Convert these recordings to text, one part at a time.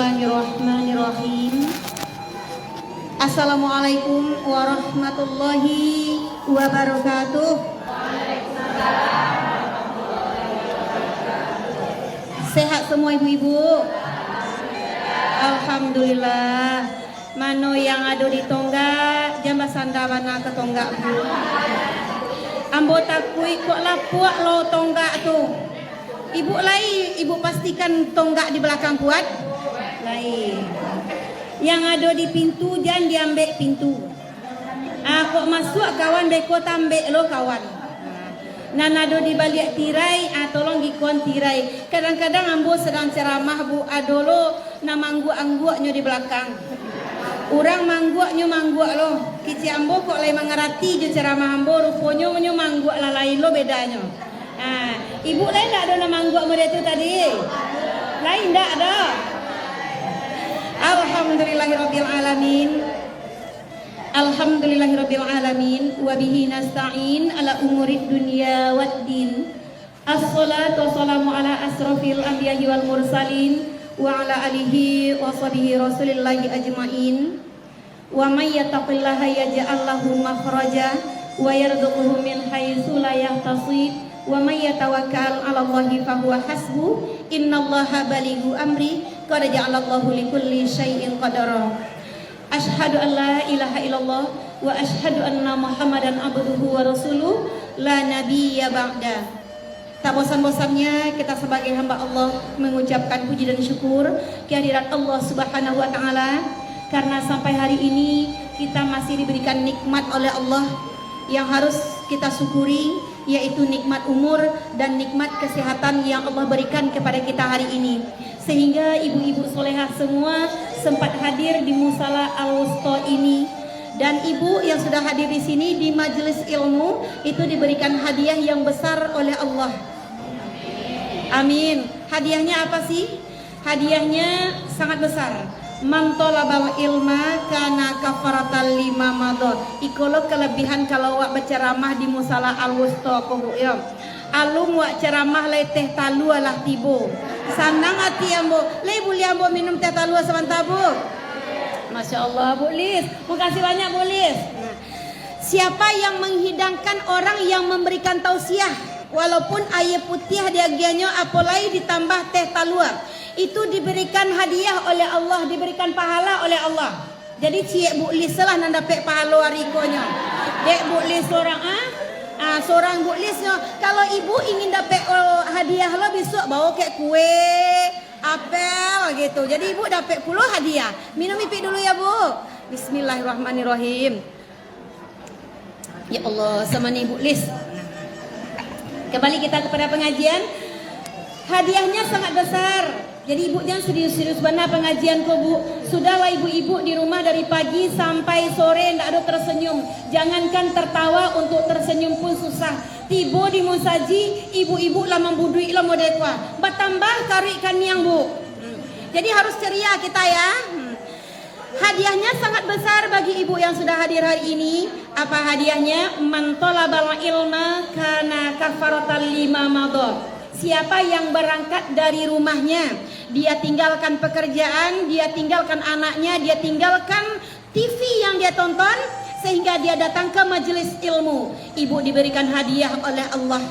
Bismillahirrahmanirrahim. Assalamualaikum warahmatullahi wabarakatuh. Sehat semua ibu-ibu? Alhamdulillah. Mano yang ada di tonggak, jamba sandawana ke tonggak bu. Ambo takui kok lapuak lo tonggak tu. Ibu lai, ibu pastikan tonggak di belakang kuat. Lai. Yang ada di pintu jangan diambil pintu. Kok masuk kawan beko tambek lo kawan. Nanado di balik tirai, tolong gikon tirai. Kadang-kadang ambo sedang ceramah bu, adolo na mangguk-angguknya di belakang. Orang mangguknya mangguk lo. Kici ambo kok lai mengerti je ceramah ambo, rupanya nyo mangguk lah lain lo bedanya. Ibu lain tak ada nama mangguk muda tu tadi? Lain tak ada. Alhamdulillahirabbil alamin. Alhamdulillahirabbil alamin wa bihi nasta'in ala umurid dunya waddin. Assalatu wassalamu ala asrafil anbiya'i wal mursalin wa ala alihi wa sahbihi rasulillahi ajmain. Wa may yattaqillaha yaj'al lahu makhraja wa yarzuqhu min haitsu la yahtasib. Wa may yatawakkal 'ala Allahi fahuwa hasbuh. Innallaha balighu amri qad ja'alallahu likulli syai'in qadara. Asyhadu an la ilaha illallah wa asyhadu anna Muhammadan abduhu wa rasuluh la nabiyya ba'da. Tak bosan-bosannya kita sebagai hamba Allah mengucapkan puji dan syukur kehadirat Allah Subhanahu wa taala karena sampai hari ini kita masih diberikan nikmat oleh Allah yang harus kita syukuri, yaitu nikmat umur dan nikmat kesehatan yang Allah berikan kepada kita hari ini. Sehingga ibu-ibu solehah semua sempat hadir di Musala Al-Wusta ini. Dan ibu yang sudah hadir di sini di majelis ilmu itu diberikan hadiah yang besar oleh Allah. Amin. Hadiahnya apa sih? Hadiahnya sangat besar. Man talabal ilma kana kafaratal lima madot. Ikolo kelebihan kalau wak berceramah di Musala Al-Wusta ko ya. Alum wak ceramah le teh talu lah tibo. Sanang hati ambo. Le boleh ambo minum teh talu sebentar bu. Masya Allah Bu Lis. Makasih banyak Bu Lis. Siapa yang menghidangkan orang yang memberikan tausiah walaupun air putih diagiannya apalagi ditambah teh talua, itu diberikan hadiah oleh Allah, diberikan pahala oleh Allah. Jadi cik Bu Lis lah nak dapat pahala harikonya. Dek Bu Lis seorang seorang Bu Lisnya. Kalau ibu ingin dapat hadiah lo besok bawa kek kue, apel gitu. Jadi ibu dapat puluh hadiah. Minum ipik dulu ya Bu. Bismillahirrahmanirrahim. Ya Allah, sama nih Bu Lis. Kembali kita kepada pengajian. Hadiahnya sangat besar. Jadi ibu jangan serius-serius benar pengajian kok bu. Sudahlah ibu-ibu di rumah dari pagi sampai sore tidak ada tersenyum. Jangankan tertawa, untuk tersenyum pun susah. Tibo di musaji, ibu-ibu lah membudui lah modekwa. Bertambah karikan yang bu. Jadi harus ceria kita ya. Hadiahnya sangat besar bagi ibu yang sudah hadir hari ini. Apa hadiahnya? Man talabal ilma kana kafaratal lima madot. Siapa yang berangkat dari rumahnya, dia tinggalkan pekerjaan, dia tinggalkan anaknya, dia tinggalkan TV yang dia tonton, sehingga dia datang ke majelis ilmu. Ibu diberikan hadiah oleh Allah.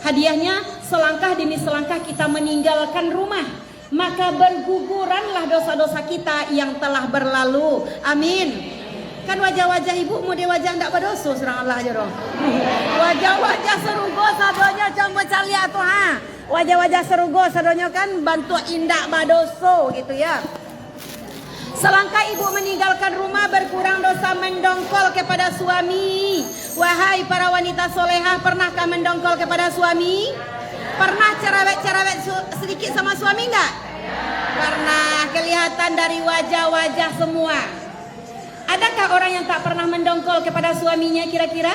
Hadiahnya selangkah demi selangkah kita meninggalkan rumah, maka berguguranlah dosa-dosa kita yang telah berlalu. Amin. Kan wajah-wajah ibu mau dia wajah ndak berdosa serang Allah aja dong. Wajah-wajah serugo sadonya coba caliat tuh ha. Wajah-wajah serugo sadonya kan bantu indak badoso gitu ya. Selangkah ibu meninggalkan rumah berkurang dosa mendongkol kepada suami. Wahai para wanita solehah, pernahkah mendongkol kepada suami? Pernah cerewet-cerewet sedikit sama suami enggak? Pernah, kelihatan dari wajah-wajah semua. Adakah orang yang tak pernah mendongkol kepada suaminya kira-kira?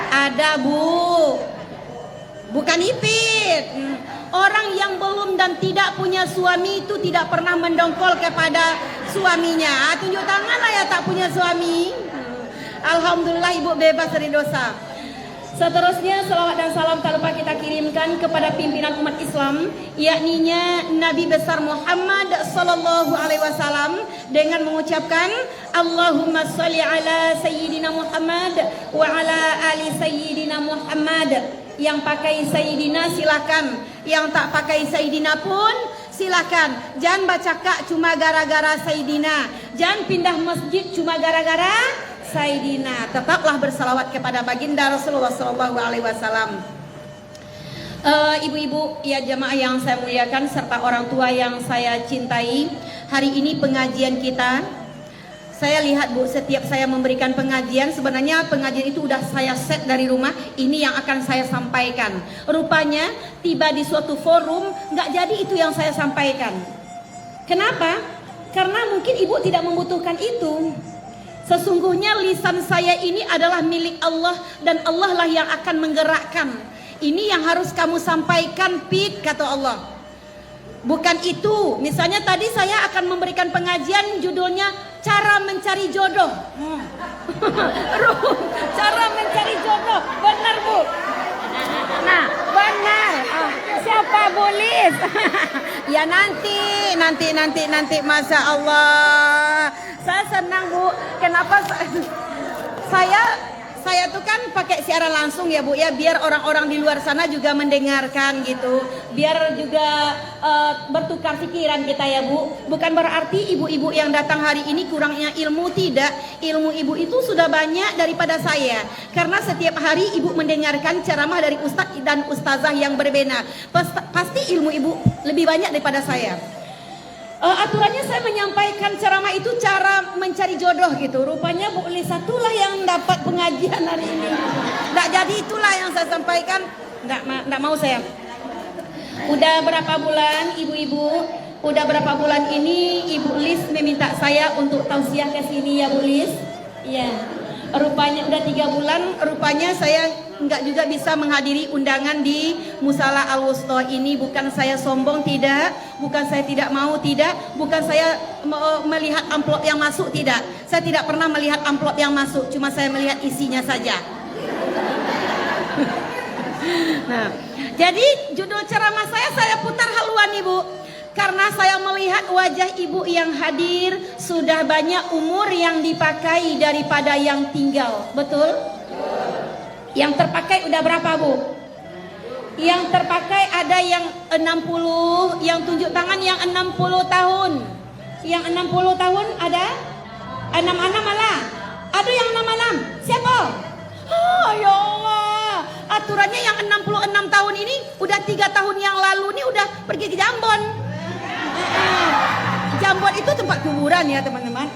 Ada bu. Bukan ipit. Orang yang belum dan tidak punya suami itu tidak pernah mendongkol kepada suaminya. Tunjuk tangan lah ya tak punya suami. Alhamdulillah ibu bebas dari dosa. Seterusnya salawat dan salam tak lupa kita kirimkan kepada pimpinan umat Islam, yakninya Nabi besar Muhammad sallallahu alaihi wasallam dengan mengucapkan Allahumma sholli ala sayyidina Muhammad wa ala ali sayyidina Muhammad. Yang pakai sayyidina silakan, yang tak pakai sayyidina pun silakan. Jangan baca kak cuma gara-gara sayyidina, jangan pindah masjid cuma gara-gara Sayyidina. Tetaplah bersalawat kepada baginda Rasulullah sallallahu alaihi wasallam. Ibu-ibu ya jamaah yang saya muliakan serta orang tua yang saya cintai, hari ini pengajian kita, saya lihat Bu, setiap saya memberikan pengajian, sebenarnya pengajian itu udah saya set dari rumah, ini yang akan saya sampaikan. Rupanya tiba di suatu forum nggak jadi itu yang saya sampaikan. Kenapa? Karena mungkin ibu tidak membutuhkan itu. Sesungguhnya lisan saya ini adalah milik Allah dan Allah lah yang akan menggerakkan. Ini yang harus kamu sampaikan, Pit, kata Allah. Bukan itu. Misalnya tadi saya akan memberikan pengajian judulnya cara mencari jodoh. Cara mencari jodoh. Benar, Bu? Nah, benar. Siapa bolis? Ya nanti, Masya Allah. Saya senang Bu, kenapa saya tuh kan pakai siaran langsung ya Bu ya, biar orang-orang di luar sana juga mendengarkan gitu, biar juga bertukar pikiran kita ya Bu. Bukan berarti ibu-ibu yang datang hari ini kurangnya ilmu, tidak. Ilmu ibu itu sudah banyak daripada saya, karena setiap hari ibu mendengarkan ceramah dari ustadz dan ustazah yang berbeda. Pasti ilmu ibu lebih banyak daripada saya. Aturannya saya menyampaikan ceramah itu cara mencari jodoh gitu. Rupanya Bu Lisa itulah yang dapat pengajian hari ini. Nggak jadi itulah yang saya sampaikan. Nggak mau saya. Udah berapa bulan ibu-ibu? Udah berapa bulan ini Ibu Lis meminta saya untuk tausiah ke sini ya Bu Lis? Iya. Rupanya udah 3 bulan. Rupanya saya nggak juga bisa menghadiri undangan di Musala Al-Wusta ini. Bukan saya sombong, tidak. Bukan saya tidak mau, tidak. Bukan saya melihat amplop yang masuk, tidak. Saya tidak pernah melihat amplop yang masuk. Cuma saya melihat isinya saja. Nah, jadi judul ceramah saya putar haluan Ibu. Karena saya melihat wajah ibu yang hadir sudah banyak umur yang dipakai daripada yang tinggal. Betul? Yang terpakai udah berapa Bu? Yang terpakai ada yang 60, yang tunjuk tangan yang 60 tahun. Yang 60 tahun ada? 66 malah. Ada yang 66. Siapa? Oh ya Allah. Aturannya yang 66 tahun ini udah 3 tahun yang lalu nih udah pergi ke Jambon. Jambon itu tempat kuburan ya teman-teman.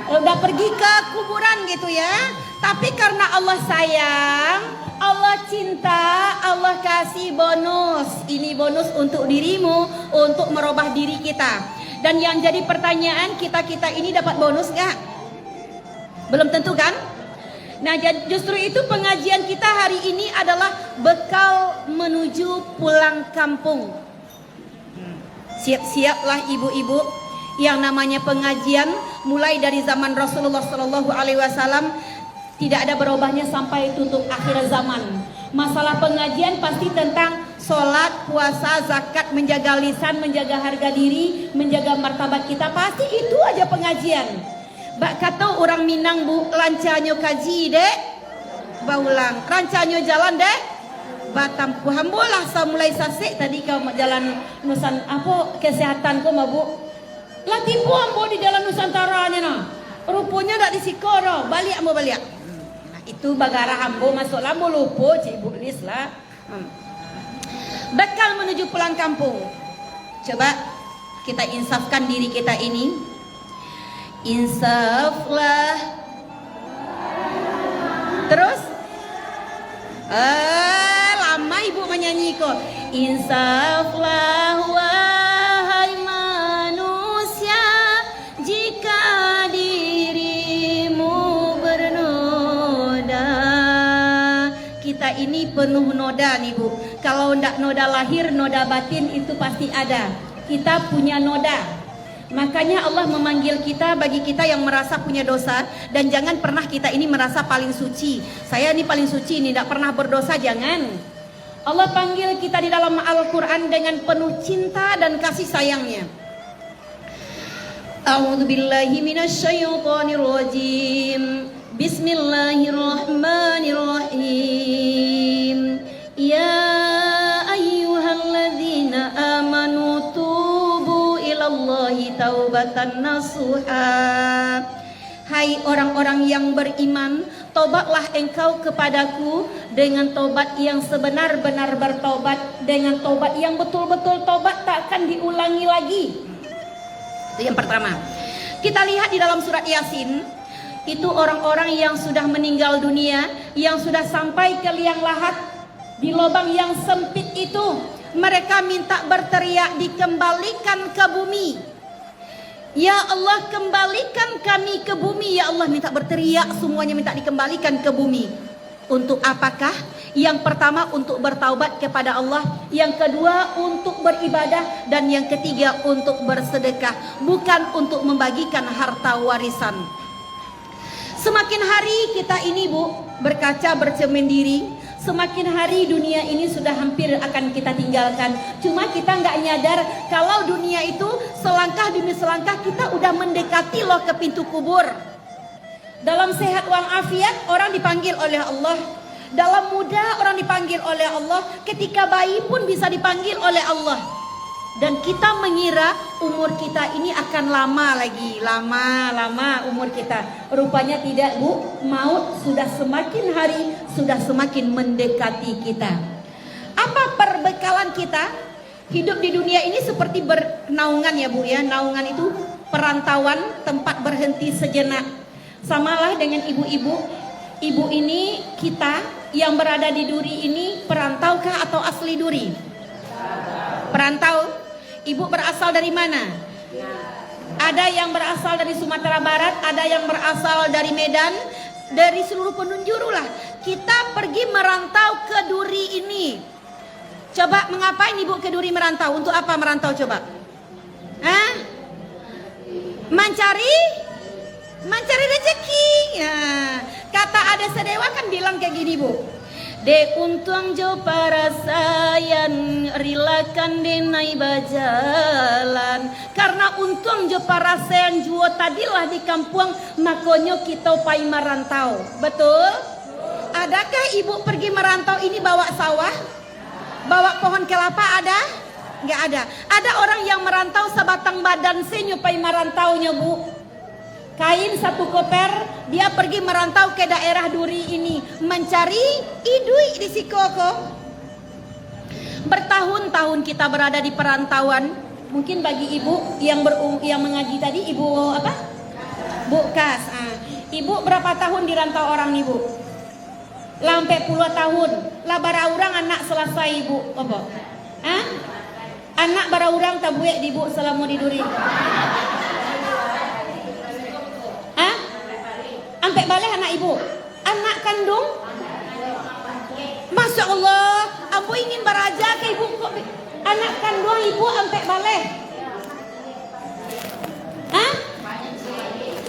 Udah pergi ke kuburan gitu ya. Tapi karena Allah sayang, Allah cinta, Allah kasih bonus. Ini bonus untuk dirimu, untuk merubah diri kita. Dan yang jadi pertanyaan, kita ini dapat bonus gak? Belum tentu kan? Nah justru itu pengajian kita hari ini adalah bekal menuju pulang kampung. Siap-siaplah ibu-ibu, yang namanya pengajian mulai dari zaman Rasulullah Shallallahu Alaihi Wasallam tidak ada berubahnya sampai tutup akhir zaman. Masalah pengajian pasti tentang sholat, puasa, zakat, menjaga lisan, menjaga harga diri, menjaga martabat kita, pasti itu aja pengajian. Bak kata orang Minang Bu, lancanyo kaji dek, baulang, rancanyo jalan dek. Batam ku hambolah sa mulai sasek tadi kau jalan nusan apa kesehatan kau Bu latih ambo di jalan Nusantara nya nah rupanya dak di Sikoro balik ambo balik. Nah itu bagara ambo masuk lambo lupo Cik Bu Lis lah. Bekal menuju pulang kampung. Coba kita insafkan diri kita ini. Insaflah. Terus lama ibu menyanyi kok. Insaflah wahai manusia, jika dirimu bernoda. Kita ini penuh noda nih Bu. Kalau ndak noda lahir, noda batin itu pasti ada. Kita punya noda. Makanya Allah memanggil kita, bagi kita yang merasa punya dosa, dan jangan pernah kita ini merasa paling suci. Saya ini paling suci, ini tidak pernah berdosa, jangan. Allah panggil kita di dalam Al-Quran dengan penuh cinta dan kasih sayangnya. A'udzubillahi minasyaitonirrajim. Bismillahirrahmanirrahim. Ya ayyuhalladzina amanu tubu ilallahi taubatan nasuha. Hai orang-orang yang beriman, tobatlah engkau kepadaku dengan tobat yang sebenar-benar bertobat, dengan tobat yang betul-betul tobat, tak akan diulangi lagi. Itu yang pertama. Kita lihat di dalam surat Yasin, itu orang-orang yang sudah meninggal dunia, yang sudah sampai ke liang lahat, di lubang yang sempit itu, mereka minta berteriak dikembalikan ke bumi. Ya Allah, kembalikan kami ke bumi. Ya Allah, minta berteriak, semuanya minta dikembalikan ke bumi. Untuk apakah? Yang pertama untuk bertaubat kepada Allah, yang kedua untuk beribadah, dan yang ketiga untuk bersedekah, bukan untuk membagikan harta warisan. Semakin hari kita ini berkaca bercermin diri, semakin hari dunia ini sudah hampir akan kita tinggalkan. Cuma kita nggak nyadar kalau dunia itu selangkah demi selangkah kita udah mendekati loh ke pintu kubur. Dalam sehat walafiat orang dipanggil oleh Allah, dalam muda orang dipanggil oleh Allah, ketika bayi pun bisa dipanggil oleh Allah. Dan kita mengira umur kita ini akan lama lagi, lama umur kita. Rupanya tidak, Bu. Maut sudah semakin hari, sudah semakin mendekati kita. Apa perbekalan kita? Hidup di dunia ini seperti bernaungan ya, Bu ya. Naungan itu perantauan, tempat berhenti sejenak. Samalah dengan ibu-ibu. Ibu ini, kita yang berada di duri ini perantaukah atau asli duri? Perantau. Ibu berasal dari mana? Ada yang berasal dari Sumatera Barat, ada yang berasal dari Medan, dari seluruh penjuru lah. Kita pergi merantau ke duri ini. Coba mengapain Ibu ke duri merantau? Untuk apa merantau coba? Hah? Mencari rezeki. Ya. Kata ada sedewa kan bilang kayak gini, Bu. De untung jo parasayan rilakan denai bajalan, karena untung jo parasayan juo tadilah di kampung, makonyo kita pai merantau. Betul? Adakah Ibu pergi merantau ini bawa sawah? Bawa pohon kelapa ada? Nggak ada. Ada orang yang merantau sebatang badan senyupai merantaunya, Bu. Kain satu koper, dia pergi merantau ke daerah duri ini, mencari idui di Sikoko. Bertahun-tahun kita berada di perantauan. Mungkin bagi Ibu yang mengaji tadi, Ibu apa? Bu Kas. Ibu berapa tahun di rantau orang Ibu? Lampai puluh tahun. Lah bara orang anak selesai Ibu. Apa? Anak bara orang tabuek di Bu selama di duri. Sampai balik anak Ibu, anak kandung. Masya Allah, Ambo ingin beraja ke Ibu kok anak kandung Ibu sampai balik.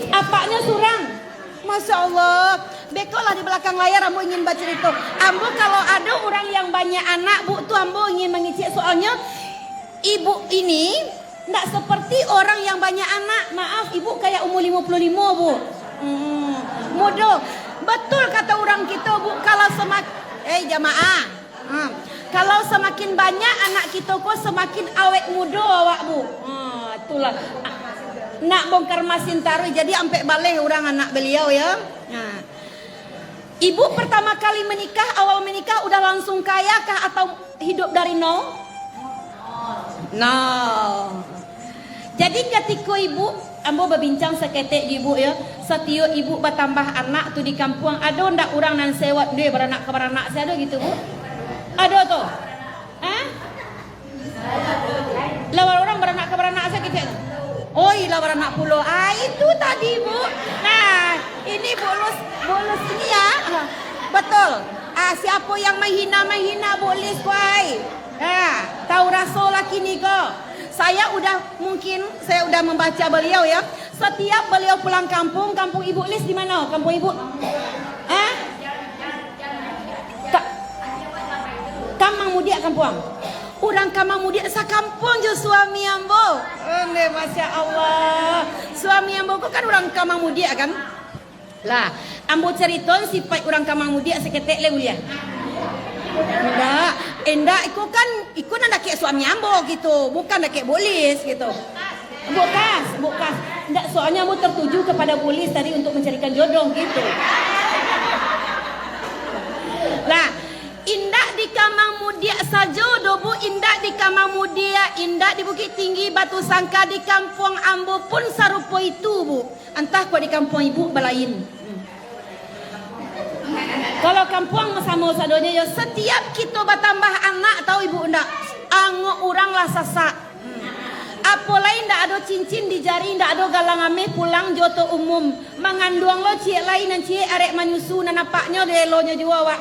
Apanya surang? Masya Allah. Bekolah di belakang layar Ambo ingin baca itu. Ambo kalau ada orang yang banyak anak, Bu, tuh Ambo ingin mengicik, soalnya Ibu ini tidak seperti orang yang banyak anak. Maaf, Ibu kayak umur 55, Bu. Mudo, betul kata orang kita, Bu. Kalau jamaah, kalau semakin banyak anak kita kok semakin awet muda awak, Bu. Itulah. Nak bongkar mesin taruh jadi sampai balik orang anak beliau ya. Ibu pertama kali menikah, awal menikah udah langsung kaya kah atau hidup dari nol? Nol. Jadi ketika Ibu, Ambo berbincang seketek di Ibu ya, setiap Ibu bertambah anak tuh di kampung, ada ndak orang nan sewat dia beranak ke beranak saya ada gitu, Bu? Ada tuh? Lawan orang beranak ke beranak saya gitu. Oh iya beranak pulau. Itu tadi, Bu. Nah, ini bolus ini ya. Betul. Siapa yang menghina boleh kuai. Tahu rasul laki ni kok. Saya udah membaca beliau ya. Setiap beliau pulang kampung Ibu Lis di mana? Kampung Ibu? Kamang Mudia kampung. Orang Kamang Mudia sa kampung je suami ambo. Masya Allah. Suami ambo kan orang Kamang Mudia kan? Lah, ambo cerita sifat orang Kamang Mudia seketek le ulia. Endak ikut nak kayak suami ambo gitu, bukan nak kayak polis gitu. Bukas. Enggak, soalnya ambo tertuju kepada polis tadi untuk mencarikan jodoh gitu. Lah, indak di Kamang Mudia saja dobu, indak di Kamang Mudia, indak di Bukit Tinggi, Batu Sangka, di kampung ambo pun sarupo itu bu. Entah kok di kampung ibu belain. Kalau kampung sama sadonya ya setiap kita bertambah anak tahu ibu ndak angok orang lah sasak. Apa lain ndak ada cincin di jari, ndak ada galang ame pulang joto umum. Mengandung lo cie lain dan cie arek menyusu dan napaknya delonya jua wak.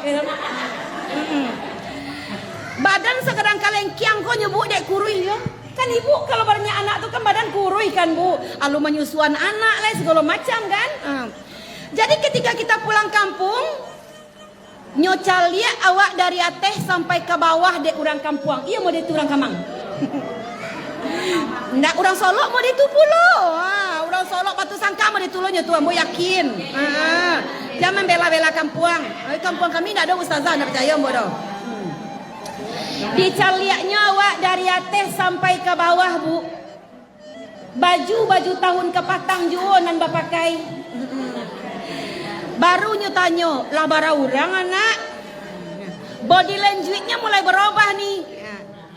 Badan sekarang kalian kiang kok nyebut dek kurui ya. Kan ibu kalau banyak anak tuh kan badan kurui kan bu. Alu menyusuan anak lah segala macam kan. Jadi ketika kita pulang kampung, nyocal dia awak dari atas sampai ke bawah dek orang kampung. Iya mau itu orang Kamang. Ndak orang Solo mau itu pulo. Orang Solo Batu Sangka mau ditulunya tuh ambo yakin. Jangan bela-bela kampung. Kampung kami ndak ada ustazah ndak percaya ambo doh. Dicaliaknya awak dari atas sampai ke bawah bu. Baju tahun kepatang juo nan bapakai. Baru tanya lah bara orang anak. Body language-nya mulai berubah nih.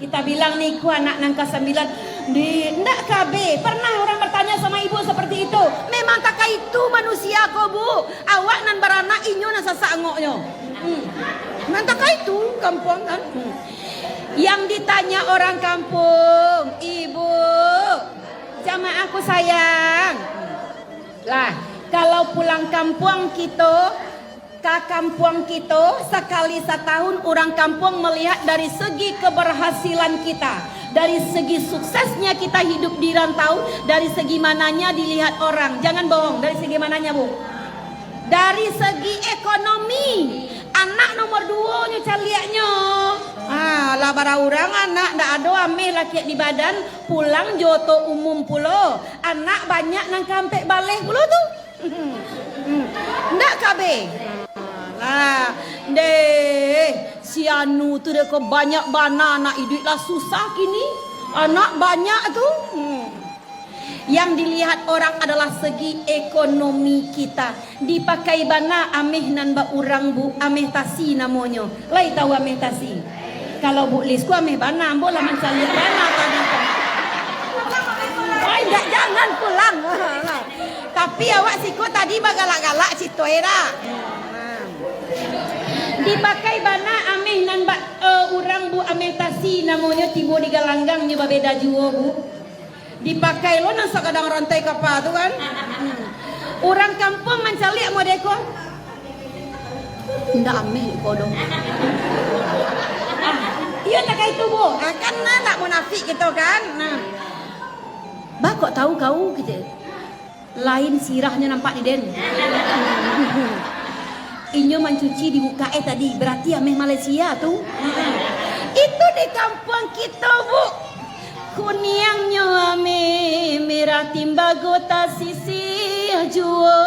Kita bilang nih ku anak nangka 9 di ndak KB. Pernah orang bertanya sama ibu seperti itu. Memang tak itu manusia kok bu. Awak nan beranak inyo nan sasangoknya. Memang tak itu kampung kan. Yang ditanya orang kampung, ibu, jamaah aku sayang. Lah, kalau pulang kampung kita, ke kampung kita sekali setahun orang kampung melihat dari segi keberhasilan kita, dari segi suksesnya kita hidup di rantau, dari segi mananya dilihat orang. Jangan bohong, dari segi mananya bu? Dari segi ekonomi. Anak nomor 2 caliaknya. Lah bara orang anak ndak ada ame laki di badan pulang joto umum pulo. Anak banyak nang kampek balik pulo tuh. Ndak kabe. Lah, deh si anu tu dia kok banyak bana anak hidup lah susah kini. Anak banyak tuh. Yang dilihat orang adalah segi ekonomi kita. Dipakai bana ameh nan ba urang bu, ameh tasi namanya. Lai tahu ameh tasi. Kalau Bu Lisku ameh bana, bola mencari bana tadi. Enggak jangan pulang. Tapi awak siku tadi bagalak-galak situ era. Dipakai bana ameh nan ba urang bu ameh tasi namanya tibo di galanggangnya babeda juo bu. Dipakai lo nang sakadang rantai kapal tu kan. Orang kampung mencari mau deko. Ndak ameh kodong. Iya tak itu bu. Kan nak munafik gitu kan. Bah kok tahu kau gitu. Lain sirahnya nampak di den. Inyo mencuci di muka tadi berarti ameh Malaysia tuh. Itu di kampung kita bu. Kuniangnya ame merah timbago tasisi juo.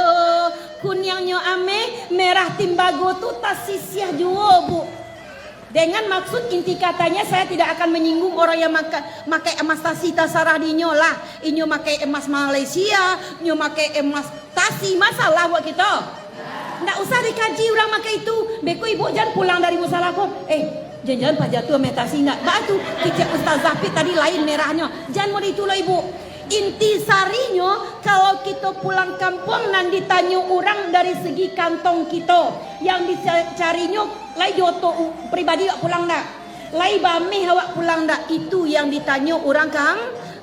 Kuniangnya ame merah timbago tu tasisi juo bu. Dengan maksud inti katanya saya tidak akan menyinggung orang yang makai emas tasi tasarah dinyo lah. Inyo makai emas Malaysia, inyo makai emas tasi masalah buat kita. Nggak usah dikaji orang makai itu. Beko ibu jangan pulang dari musalah kok. Jangan-jangan Pak Jatuh metasi enggak. Batu kicap Ustaz Zafid tadi lain merahnya. Jangan mau ditulah ibu. Inti sarinya kalau kita pulang kampung nan ditanya orang dari segi kantong kita. Yang dicarinya lai joto pribadi awak pulang enggak. Lai bameh awak pulang enggak. Itu yang ditanya orang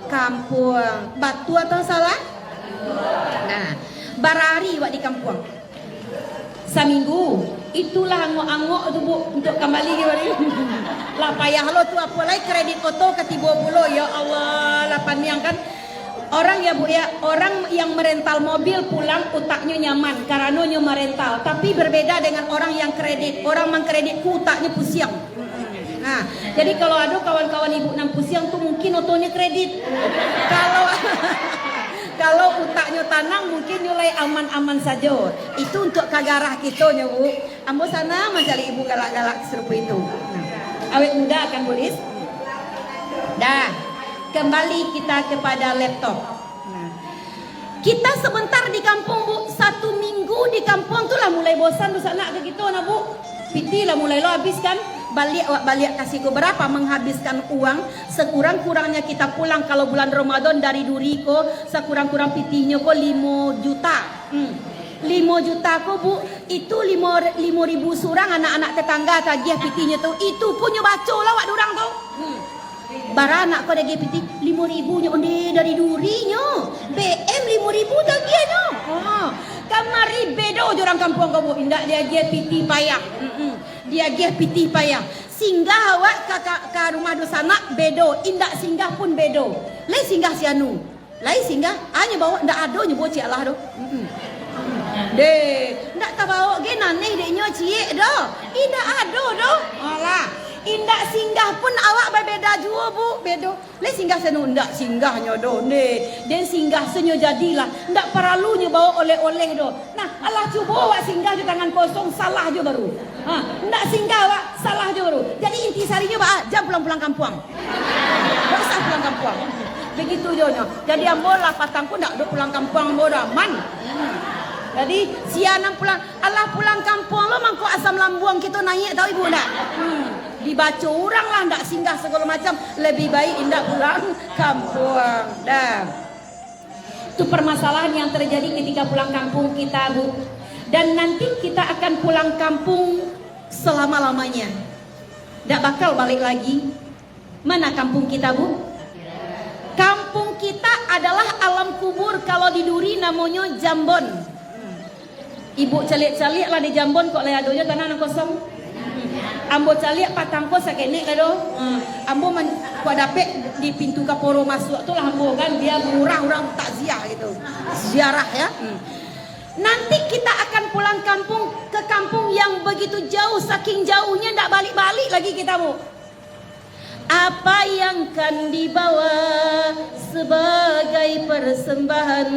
kampung. Batu atau salah? Nah, barari awak di kampung. Seminggu Itulah angok-angok tu Bu untuk kembali kembali. Lah payah lo tu apa lagi kredit auto ke 30 ya Allah 8 yang kan. Orang ya Bu ya, orang yang merental mobil pulang utaknya nyaman karena nyo merental. Tapi berbeda dengan orang yang kredit. Orang mengkredit utaknya pusing. Nah, jadi kalau ada kawan-kawan ibu nang pusing tuh mungkin otonya kredit. Kalau kalau utaknya tanang mungkin nilai aman-aman saja. Itu untuk kagarah kita nya Bu. Ambo sana mencari ibu galak-galak serupa itu. Nah, awet muda akan tulis. Dah. Kembali kita kepada laptop. Nah, kita sebentar di kampung Bu, 1 minggu di kampung tuh lah mulai bosan dosa nak ke gitu nak Bu. Piti lah mulai lo habiskan. Balik kasih ke berapa menghabiskan uang sekurang-kurangnya kita pulang kalau bulan Ramadan dari Duriko sekurang-kurang pitinya kok 5 juta. 5 juta kok Bu, itu 5.000 surang anak-anak tetangga tagih pitinya tuh. Itu punya baco lah wak durang tuh. Baranak kau dah GPT 5.000 nya onde dari durinya. BM 5.000 tagihannya. Kamari bedo orang kampung kau Bu. Indak dia GPT payah. Dia GPT payah. Singgah awak ke rumah dosana bedo. Indak singgah pun bedo. Lai singgah si anu. Lai singgah hanya bawa ndak ado nya bocik lah do. Deh, ndak tak bawa ge naneh deknya cie do. Indak ado do. Alah. Indak singgah pun awak berbeda jua Bu, bedo. Le singgah senu ndak singgahnya do. Ne, den singgah senyo jadilah. Ndak perlunya bawa oleh-oleh do. Nah, Allah cuba awak singgah di tangan kosong salah je baru. Ndak singgah awak salah je baru. Jadi inti sarinya Pak, jam pulang-pulang kampung. Enggak usah pulang kampung. Begitu jonya. Jadi ambo lah patangku ndak do pulang kampung ambo dah man. Jadi sianang pulang, Allah pulang kampung lo mangko asam lambung kita naik tahu ibu ndak? Dibaca orang lah ndak singgah segala macam, lebih baik indak pulang kampung. Dah. Itu permasalahan yang terjadi ketika pulang kampung kita Bu. Dan nanti kita akan pulang kampung selama-lamanya. Ndak bakal balik lagi. Mana kampung kita Bu? Kampung kita adalah alam kubur, kalau di Duri namanya Jambon. Ibu calik-calik lah di Jambon kok lah adonya tanah kosong. Ambo calik patangko sakene kado. Ambo kuat dapet di pintu kaporo masuk tu lah ambo kan dia murah orang takziah gitu. Ziarah ya. Nanti kita akan pulang kampung ke kampung yang begitu jauh, saking jauhnya ndak balik-balik lagi kita Bu. Apa yang kan dibawa sebagai persembahan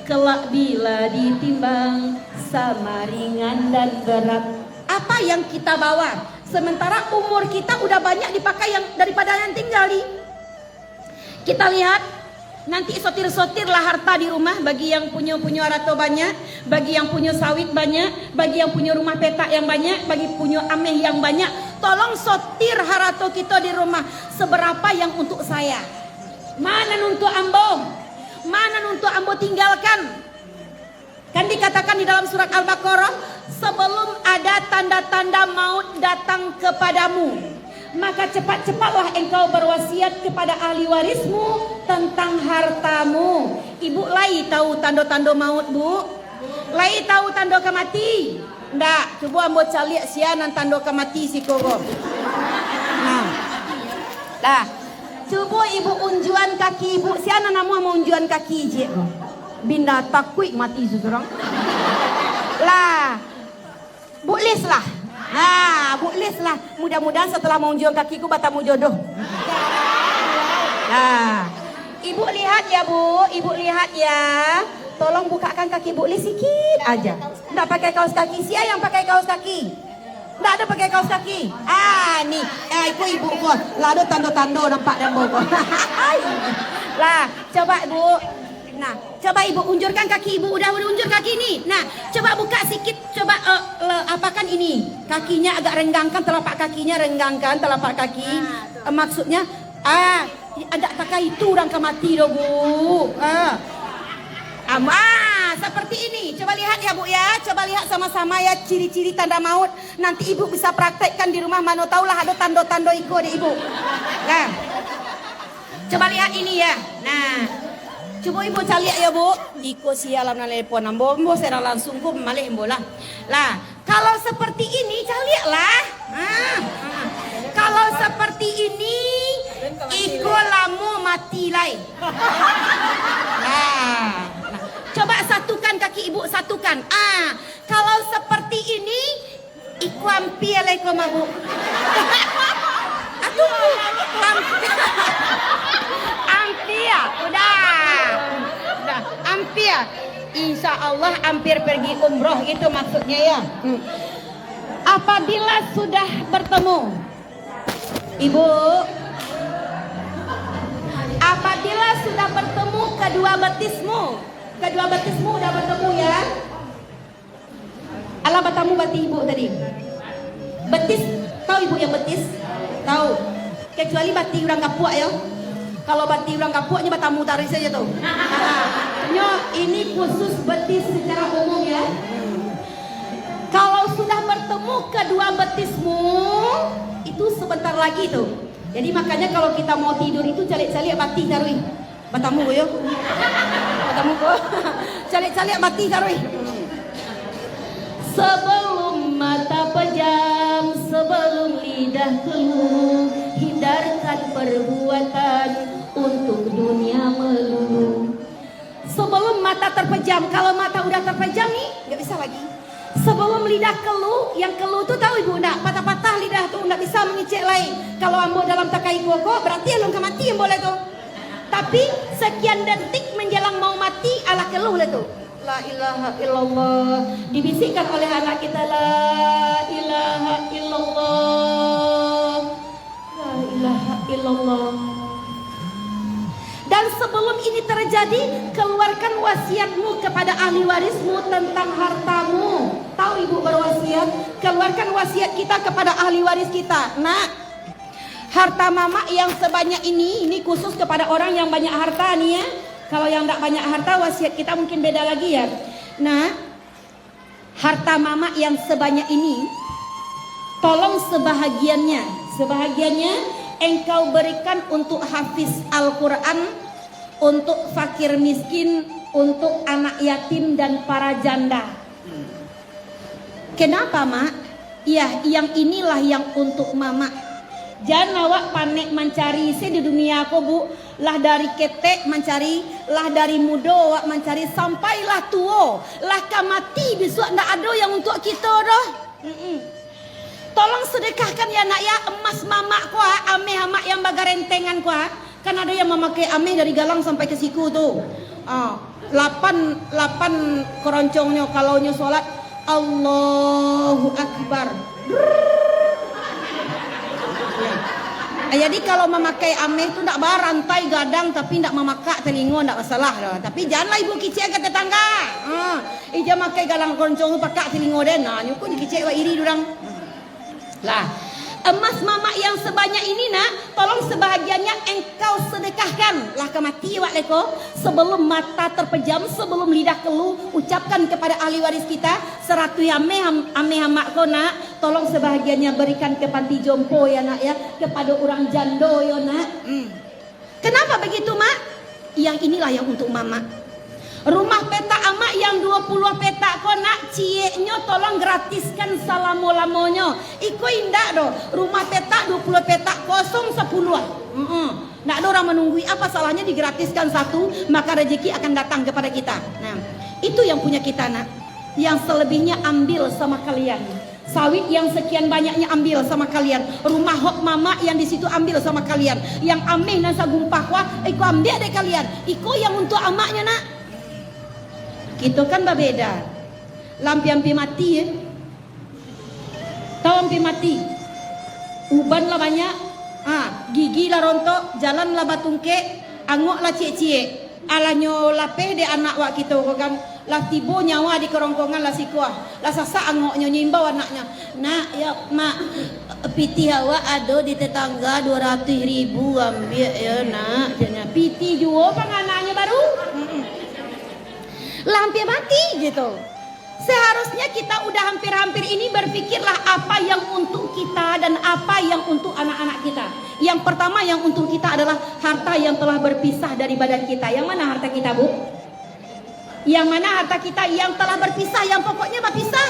kelak bila ditimbang sama ringan dan berat. Apa yang kita bawa sementara umur kita udah banyak dipakai yang daripada yang tinggali. Kita lihat nanti sotir-sotir lah harta di rumah bagi yang punya arato banyak, bagi yang punya sawit banyak, bagi yang punya rumah petak yang banyak, bagi punya ameh yang banyak. Tolong sotir harato kita di rumah. Seberapa yang untuk saya? Mana untuk ambo? Mana untuk ambo tinggalkan? Kan dikatakan di dalam surat Al-Baqarah, sebelum ada tanda-tanda maut datang kepadamu, maka cepat-cepatlah engkau berwasiat kepada ahli warismu tentang hartamu. Ibu lai tahu tanda-tanda maut Bu? Lai tahu tanda kemati? Ndak, coba ambo caliak sianan tanda kemati si kogo. Nah. Lah, coba ibu unjuan kaki ibu sianan namu mau unjuan kaki je. Binda takui mati seorang. Lah. Bu lis lah. Bu lis lah. Mudah-mudahan setelah mau unjuan kakiku batamu jodoh. Nah. Ibu lihat ya Bu, ibu lihat ya. Tolong bukakan kaki Bu Lis sedikit aja. Nggak pakai kaos kaki, siapa yang pakai kaos kaki? Nggak ada pakai kaos kaki. Nih, itu ibu kok. Lah ada tando-tando nampak dan bobo. Lah, coba Bu. Nah, coba ibu unjurkan kaki ibu. Udah unjur kaki nih. Nah, coba buka sedikit. Coba apakan ini? Kakinya agak renggangkan, telapak kakinya renggangkan telapak kaki. Maksudnya, ada pakai itu orang kemati doh Bu. Seperti ini. Coba lihat ya Bu ya. Coba lihat sama-sama ya ciri-ciri tanda maut. Nanti ibu bisa praktekkan di rumah. Mana tahu lah ada tanda-tanda iko di ibu. Nah. Coba lihat ini ya. Nah. Coba ibu cari ya Bu. Iko sialam na telepon ambo. Ambo saya langsung ku malih ambo lah. Lah, Kalau seperti ini, caliaklah. Kalau seperti ini, iko lamu mati lai. Nah, coba satukan kaki ibu, satukan. Kalau seperti ini, iko ampia lai ko mabu. Ampia, udah, ampia. Insya Allah hampir pergi umroh, itu maksudnya ya. Apabila sudah bertemu, ibu, apabila sudah bertemu kedua betismu udah bertemu ya. Alah batamu bati ibu tadi. Betis, tahu ibu yang betis? Tahu. Kecuali bati orang Kapuak ya. Kalau bati orang Kapuaknya batamu tarik saja tuh. Ini khusus betis secara umum ya. Kalau sudah bertemu kedua betismu, itu sebentar lagi tuh. Jadi makanya kalau kita mau tidur itu calik-calik bati taruh. Batamu yo. Batamu ko. Calik-calik bati taruh. Sebelum mata pejam, sebelum lidah keluh, hindarkan perbuatan untuk dunia melulu. Sebelum mata terpejam, kalau mata udah terpejam nih, nggak bisa lagi. Sebelum lidah keluh, yang keluh tuh tahu ibu enggak? Patah-patah lidah tuh nggak bisa mengicik lain. Kalau ambo dalam takai koko, berarti alung mati yang boleh tuh. Tapi sekian detik menjelang mau mati, ala keluh lah tuh. La ilaha illallah. Dibisikkan oleh anak kita, la ilaha illallah. La ilaha illallah. Dan sebelum ini terjadi, keluarkan wasiatmu kepada ahli warismu tentang hartamu. Tahu ibu berwasiat? Keluarkan wasiat kita kepada ahli waris kita. Nah, harta mama yang sebanyak ini khusus kepada orang yang banyak harta nih ya. Kalau yang tidak banyak harta, wasiat kita mungkin beda lagi ya. Nah, harta mama yang sebanyak ini, tolong sebahagiannya engkau berikan untuk hafiz Al-Quran, untuk fakir miskin, untuk anak yatim dan para janda. Kenapa mak? Ya, yang inilah yang untuk mama. Jangan awak panik mencari di dunia aku bu. Lah dari ketek mencari, lah dari muda awak mencari, sampailah tua, lah kamati besok ndak ada yang untuk kita dah. Tolong sedekahkan ya nak ya, emas mamak kuah, ame hamak yang bagarentengan kuah. Kan ada yang memakai ame dari galang sampai ke siku tuh. 8 keroncongnya kalau nyu sholat Allahu Akbar. Jadi kalau memakai ame itu ndak barantai gadang tapi ndak memakak telingo ndak masalah dah. Tapi janganlah ibu kicik ke tetangga. Ija makai galang keroncong pakak telingo den. Nah, nyuku dikicik wa iri durang. Lah, emas mama yang sebanyak ini nak, tolong sebahagiannya engkau sedekahkan. Lah kemati wak leko, sebelum mata terpejam, sebelum lidah keluh, ucapkan kepada ahli waris kita, 100 ame hamak ko nak, tolong sebahagiannya berikan ke panti jompo ya nak ya, kepada orang jando ya nak. Kenapa begitu mak? Yang inilah yang untuk mama. Rumah petak amak yang 20 petak ko nak, cieknya tolong gratiskan salamo-lamonyo. Iko indah do. Rumah petak 20 petak kosong 10. Nak ada orang menunggu, apa salahnya digratiskan satu, maka rezeki akan datang kepada kita. Nah, itu yang punya kita nak. Yang selebihnya ambil sama kalian. Sawit yang sekian banyaknya ambil sama kalian. Rumah hok mama yang di situ ambil sama kalian. Yang ameh dan sagumpah kuah, iko ambil deh kalian. Iko yang untuk amaknya nak. Kita kan berbeda. Lampi mati ya. Tahu lampi mati? Uban lah banyak. Gigi lah rontok, jalan lah batungke, angok lah cie-cie. Alanyo lapeh de anak wak kita kan. Lah tibo nyawa di kerongkongan lah sikuah. Lah sasa angoknya nyimbau anaknya. Nak ya mak, piti hawa ada di tetangga 200.000 ambil ya nak. Piti juga kan anaknya baru. Hampir mati gitu. Seharusnya kita udah hampir-hampir ini berpikirlah apa yang untuk kita dan apa yang untuk anak-anak kita. Yang pertama yang untuk kita adalah harta yang telah berpisah dari badan kita. Yang mana harta kita bu? Yang mana harta kita yang telah berpisah, yang pokoknya berpisah.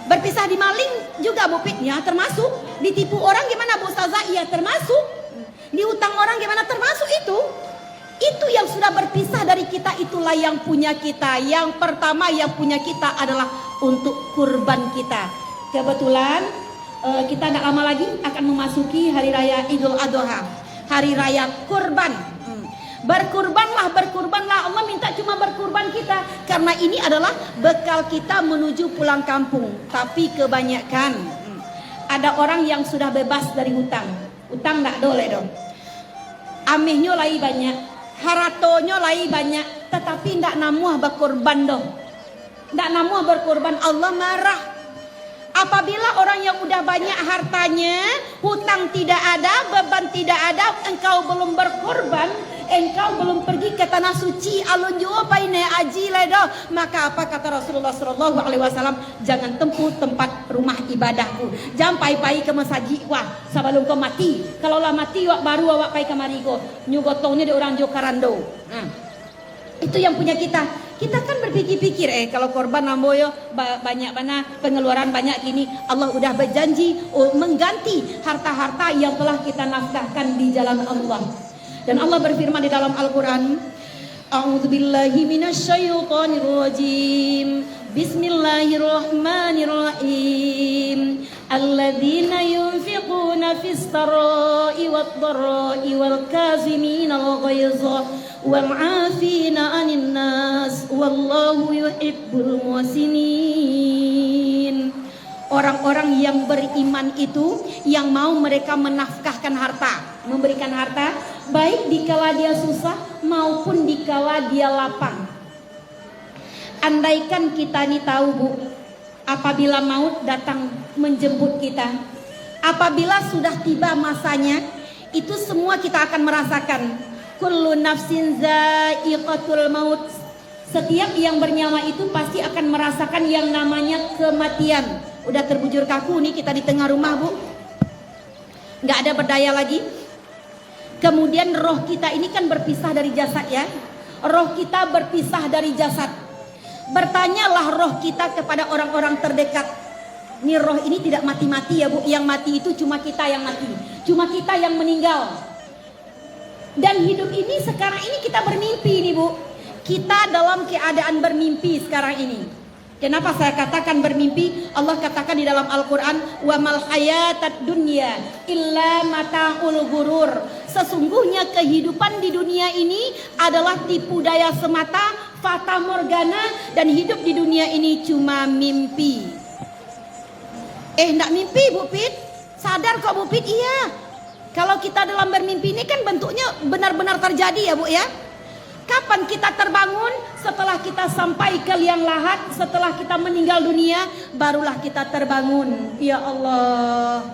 Berpisah di maling juga Bu Pit, ya termasuk. Ditipu orang gimana Bu Ustazah? Ya termasuk. Diutang orang gimana? Termasuk itu. Itu yang sudah berpisah dari kita, itulah yang punya kita. Yang pertama yang punya kita adalah untuk kurban kita. Kebetulan kita tidak lama lagi akan memasuki hari raya Idul Adha, hari raya kurban. Berkurbanlah, berkurbanlah. Allah minta cuma berkurban kita, karena ini adalah bekal kita menuju pulang kampung. Tapi kebanyakan ada orang yang sudah bebas dari hutang. Hutang tidak boleh dong. Amehnya lagi banyak, haratonya lagi banyak, tetapi tidak namuah berkorban dong. Tidak namuah berkorban, Allah marah. Apabila orang yang udah banyak hartanya, hutang tidak ada, beban tidak ada, engkau belum berkorban, engkau belum pergi ke tanah suci, alun jua paine aji ledo, maka apa kata Rasulullah Shallallahu Alaihi Wasallam? Jangan tempuh tempat rumah ibadahku, jangan pai ke masjid wah sebelum kau mati. Kalau lah mati wak baru awak pai kemari go, nyugotongnya di orang Jokarando. Itu yang punya kita. Kita kan berpikir-pikir kalau korban namboyo banyak mana pengeluaran banyak gini, Allah udah berjanji mengganti harta-harta yang telah kita nafkahkan di jalan Allah. Dan Allah berfirman di dalam Al-Qur'an, A'udzubillahi minasyaitonir rajim. Bismillahirrahmanirrahim. Alladzina yunfiquna fis sarai wad dharai wal kaziminal ghaidha wal 'afina 'anil nas wallahu yuhibbul muhsinin. Orang-orang yang beriman itu yang mau mereka menafkahkan harta, memberikan harta baik dikala dia susah maupun dikala dia lapang. Andaikan kita ini tahu Bu, apabila maut datang menjemput kita, apabila sudah tiba masanya, itu semua kita akan merasakan. Kullu nafsin za'iqatul maut. Setiap yang bernyawa itu pasti akan merasakan yang namanya kematian. Udah terbujur kaku nih kita di tengah rumah Bu, nggak ada berdaya lagi. Kemudian roh kita ini kan berpisah dari jasad ya. Roh kita berpisah dari jasad. Bertanyalah roh kita kepada orang-orang terdekat. Nih roh ini tidak mati-mati ya Bu. Yang mati itu cuma kita yang mati, cuma kita yang meninggal. Dan hidup ini sekarang ini kita bermimpi nih Bu. Kita dalam keadaan bermimpi sekarang ini. Kenapa saya katakan bermimpi? Allah katakan di dalam Al-Quran, wa mal hayatad dunya illa mata'ul ghurur. Sesungguhnya kehidupan di dunia ini adalah tipu daya semata, fata morgana, dan hidup di dunia ini cuma mimpi. Enggak mimpi Bu Pit? Sadar kok Bu Pit? Iya. Kalau kita dalam bermimpi ini kan bentuknya benar-benar terjadi ya Bu ya. Kapan kita terbangun? Setelah kita sampai ke liang lahat, setelah kita meninggal dunia, barulah kita terbangun. Ya Allah,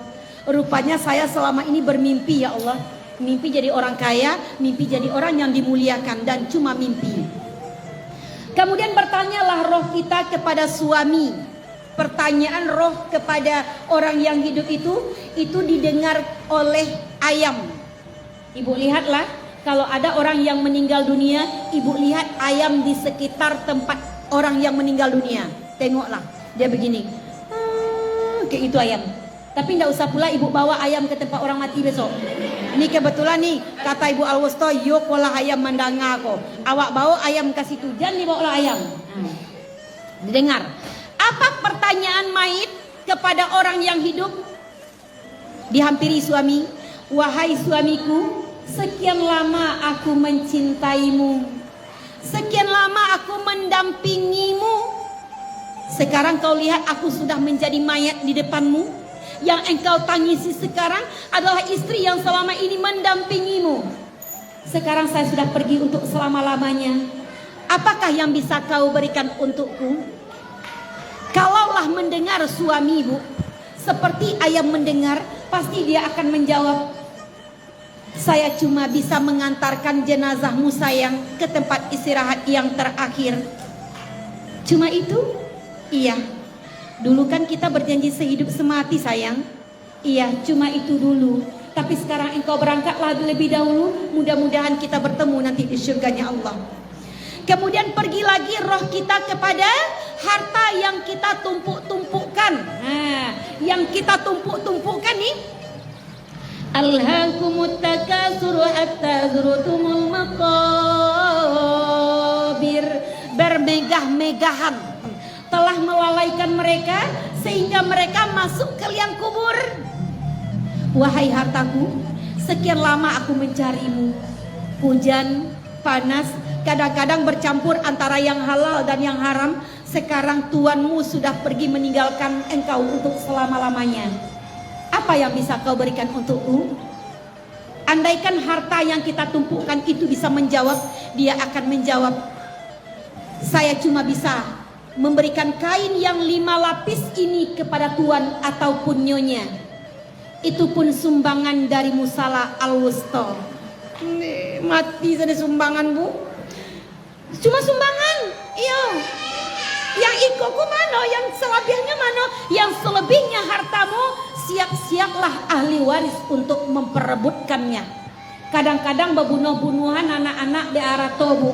rupanya saya selama ini bermimpi ya Allah. Mimpi jadi orang kaya, mimpi jadi orang yang dimuliakan, dan cuma mimpi. Kemudian bertanyalah roh kita kepada suami. Pertanyaan roh kepada orang yang hidup itu didengar oleh ayam. Ibu lihatlah, kalau ada orang yang meninggal dunia, ibu lihat ayam di sekitar tempat orang yang meninggal dunia. Tengoklah, dia begini. Kayak itu ayam. Tapi tidak usah pula ibu bawa ayam ke tempat orang mati besok. Ini kebetulan nih, kata Ibu Alwusto, yuk pola ayam mendanga kok. Awak bawa ayam ke situ, jangan dibawa ayam. Didengar. Apa pertanyaan mayit kepada orang yang hidup? Dihampiri suami. Wahai suamiku, sekian lama aku mencintaimu, sekian lama aku mendampingimu. Sekarang kau lihat aku sudah menjadi mayat di depanmu. Yang engkau tangisi sekarang adalah istri yang selama ini mendampingimu. Sekarang saya sudah pergi untuk selama-lamanya. Apakah yang bisa kau berikan untukku? Kalaulah mendengar suami Bu seperti ayam mendengar, pasti dia akan menjawab, saya cuma bisa mengantarkan jenazahmu sayang ke tempat istirahat yang terakhir. Cuma itu? Iya. Dulu kan kita berjanji sehidup semati sayang. Iya, cuma itu dulu. Tapi sekarang engkau berangkatlah lebih dahulu. Mudah-mudahan kita bertemu nanti di surganya Allah. Kemudian pergi lagi roh kita kepada harta yang kita tumpuk-tumpuk tumpukkan. Nah, yang kita tumpuk-tumpukkan nih. Alhaakumut takatsur hatta zurtumul maqabir. Bermegah-megahan telah melalaikan mereka sehingga mereka masuk ke liang kubur. Wahai hartaku, sekian lama aku mencarimu. Hujan, panas, kadang-kadang bercampur antara yang halal dan yang haram. Sekarang tuanmu sudah pergi meninggalkan engkau untuk selama-lamanya. Apa yang bisa kau berikan untukku? Andaikan harta yang kita tumpukan itu bisa menjawab, dia akan menjawab, saya cuma bisa memberikan kain yang 5 lapis ini kepada tuan ataupun nyonya. Itu pun sumbangan dari Musala Al-Wusta. Mati sana sumbangan, Bu. Cuma sumbangan. Iya. Yang ikoku mana? Yang selebihnya mana? Yang selebihnya hartamu, siap-siaplah ahli waris untuk memperebutkannya. Kadang-kadang berbunuh-bunuhan anak-anak di arah tobu.